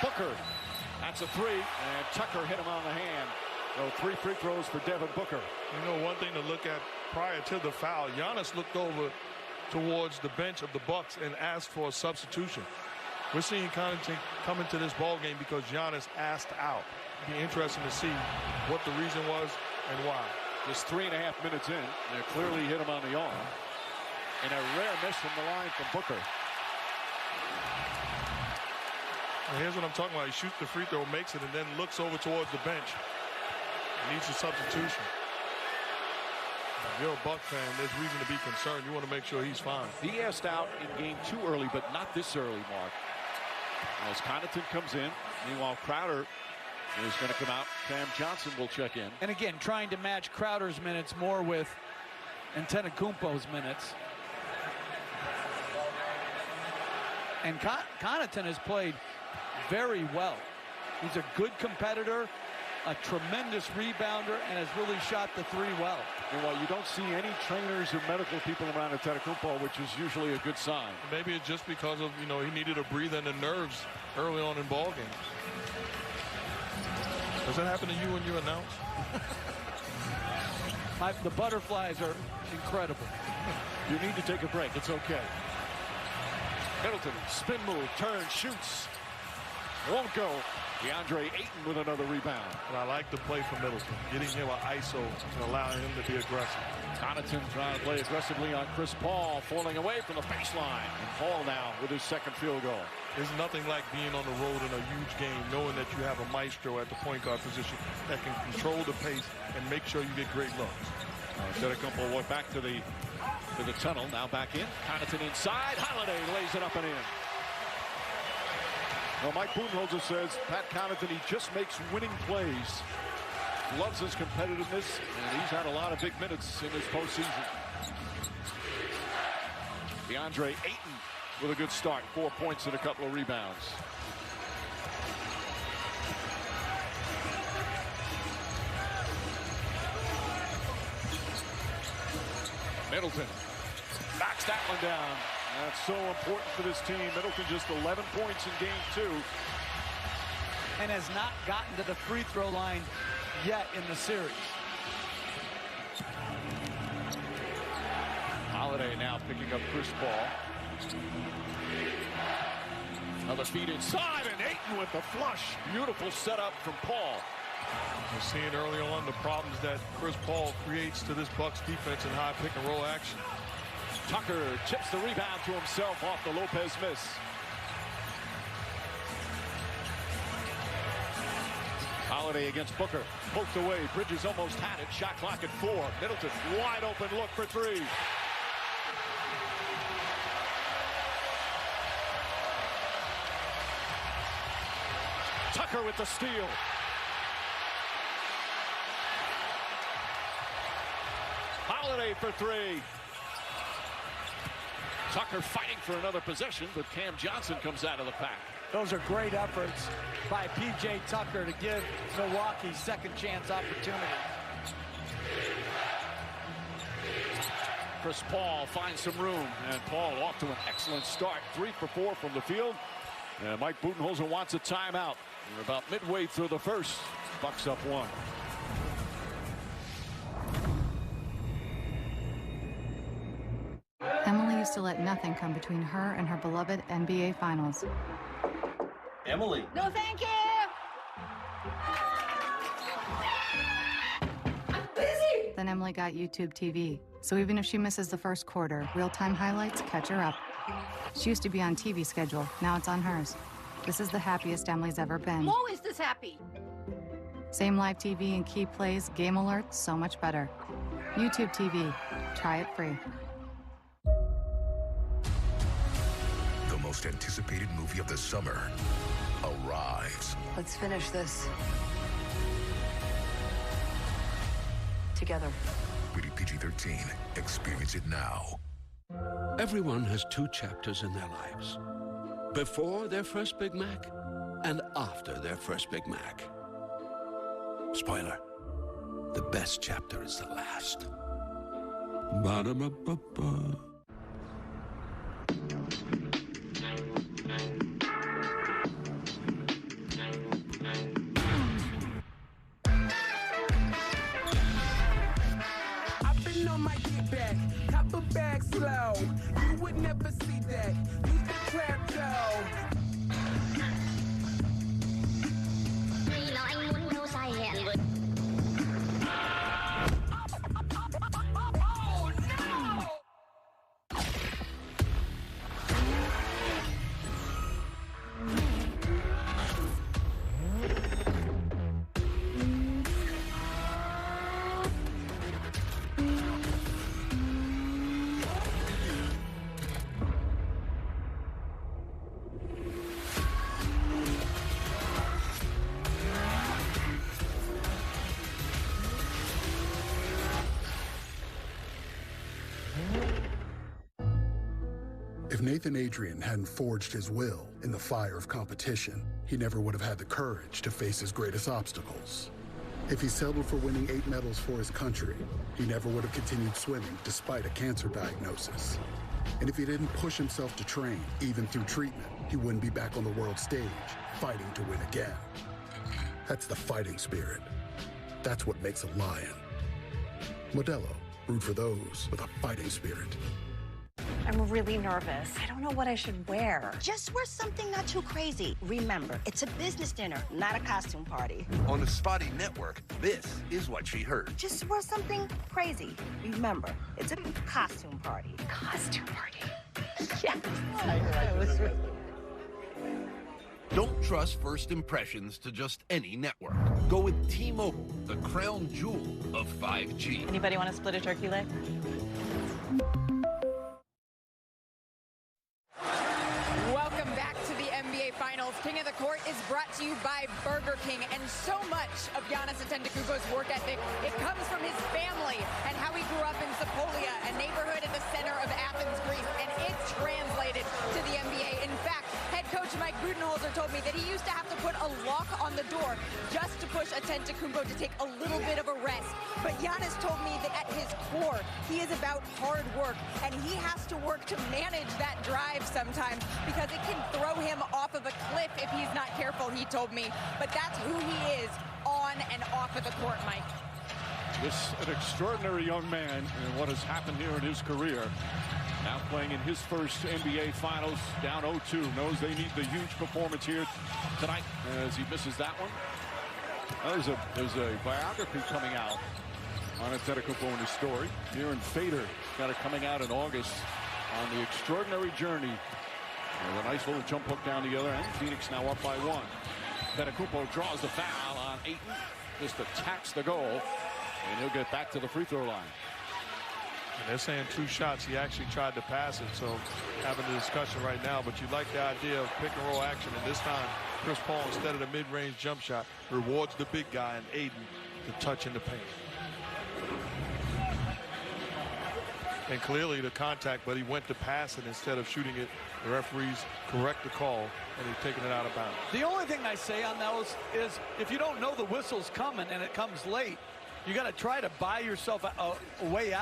Booker. That's a three, and Tucker hit him on the hand. So 3 free throws for Devin Booker. You know, one thing to look at prior to the foul, Giannis looked over towards the bench of the Bucks and asked for a substitution. We're seeing Connaughton come into this ball game because Giannis asked out. It'd be interesting to see what the reason was and why. Just 3.5 minutes in, they clearly hit him on the arm. And a rare miss from the line from Booker. And here's what I'm talking about. He shoots the free throw, makes it, and then looks over towards the bench. Needs a substitution. If you're a Buck fan, there's reason to be concerned. You want to make sure he's fine. He asked out in game 2 early, but not this early, Mark. As Connaughton comes in, meanwhile Crowder is going to come out. Cam Johnson will check in. And again, trying to match Crowder's minutes more with Antetokounmpo's minutes. And Connaughton has played very well. He's a good competitor, a tremendous rebounder, and has really shot the 3 well. Well, you don't see any trainers or medical people around Antetokounmpo, which is usually a good sign. Maybe it's just because of, you know, he needed a breather in the nerves early on in ball games. Does that happen to you when you announce? The butterflies are incredible. You need to take a break. It's okay. Middleton, spin move, turn, shoots. Won't go. DeAndre Ayton with another rebound. And I like the play from Middleton, getting him an ISO and allowing him to be aggressive. Connaughton trying to play aggressively on Chris Paul, falling away from the baseline. And Paul now with his second field goal. There's nothing like being on the road in a huge game, knowing that you have a maestro at the point guard position that can control the pace and make sure you get great looks. Antetokounmpo walked back to the tunnel, now back in. Connaughton inside, Holiday lays it up and in. Well, Mike Budenholzer says Pat Connaughton, he just makes winning plays. Loves his competitiveness, and he's had a lot of big minutes in his postseason. DeAndre Ayton with a good start, 4 points and a couple of rebounds. Middleton knocks that one down. That's so important for this team. Middleton just 11 points in game 2. And has not gotten to the free throw line yet in the series. Holiday now picking up Chris Paul. Another feed inside, and Ayton with the flush. Beautiful setup from Paul. We're seeing early on the problems that Chris Paul creates to this Bucks defense in high pick and roll action. Tucker chips the rebound to himself off the Lopez miss. Holiday against Booker. Poked away. Bridges almost had it. Shot clock at 4. Middleton wide open look for 3. Tucker with the steal. Holiday for 3. Tucker fighting for another possession, but Cam Johnson comes out of the pack. Those are great efforts by P.J. Tucker to give Milwaukee second chance opportunity. Chris Paul finds some room, and Paul off to an excellent start. 3 for 4 from the field. And Mike Budenholzer wants a timeout. We're about midway through the first. Bucks up 1. Emily used to let nothing come between her and her beloved NBA Finals. Emily. No, thank you. I'm busy. Then Emily got YouTube TV. So even if she misses the first quarter, real-time highlights catch her up. She used to be on TV schedule. Now it's on hers. This is the happiest Emily's ever been. I'm always this happy. Same live TV and key plays, game alerts, so much better. YouTube TV. Try it free. The most anticipated movie of the summer arrives. Let's finish this. Together. Rated PG-13. Experience it now. Everyone has 2 chapters in their lives. Before their first Big Mac and after their first Big Mac. Spoiler, the best chapter is the last. Ba-da-ba-ba-ba. If Nathan Adrian hadn't forged his will in the fire of competition, he never would have had the courage to face his greatest obstacles. If he settled for winning 8 medals for his country, he never would have continued swimming despite a cancer diagnosis. And if he didn't push himself to train, even through treatment, he wouldn't be back on the world stage, fighting to win again. That's the fighting spirit. That's what makes a lion. Modelo, root for those with a fighting spirit. I'm really nervous. I don't know what I should wear. Just wear something not too crazy. Remember, it's a business dinner, not a costume party. On the Spotty Network, this is what she heard. Just wear something crazy. Remember, it's a costume party. Costume party. Yes. Don't trust first impressions to just any network. Go with T-Mobile, the crown jewel of 5G. Anybody want to split a turkey leg? Welcome back to the NBA Finals. King of the Court is brought to you by Burger King, and so much of Giannis Antetokounmpo's work ethic, it comes from his family and how he grew up in Sepolia, a neighborhood in the center of Athens, Greece, and it translated to the NBA. In fact, head coach Mike Budenholzer told me that he used to have to put a lock on the door just to push Antetokounmpo to take a little bit of a rest. But Giannis told me that at his core, he is about hard work, and he has to work to manage that drive sometimes because it can throw him off of a cliff if he's not careful, he told me. But that's who he is on and off of the court, Mike. This an extraordinary young man and what has happened here in his career. Now playing in his first NBA Finals, down 0-2. Knows they need the huge performance here tonight as he misses that one. There's a biography coming out on Antetokounmpo in his story. Darren Fader got it coming out in August on the extraordinary journey. There's a nice little jump hook down the other end. Phoenix now up by 1. Antetokounmpo draws the foul on Ayton. Just attacks the goal, and he'll get back to the free throw line. And they're saying 2 shots. He actually tried to pass it, so having a discussion right now. But you like the idea of pick and roll action, and this time Chris Paul, instead of the mid-range jump shot, rewards the big guy and Ayton to touch in the paint. And clearly the contact, but he went to pass it instead of shooting it. The referees correct the call, and he's taking it out of bounds. The only thing I say on those is if you don't know the whistle's coming and it comes late, you got to try to buy yourself a way out.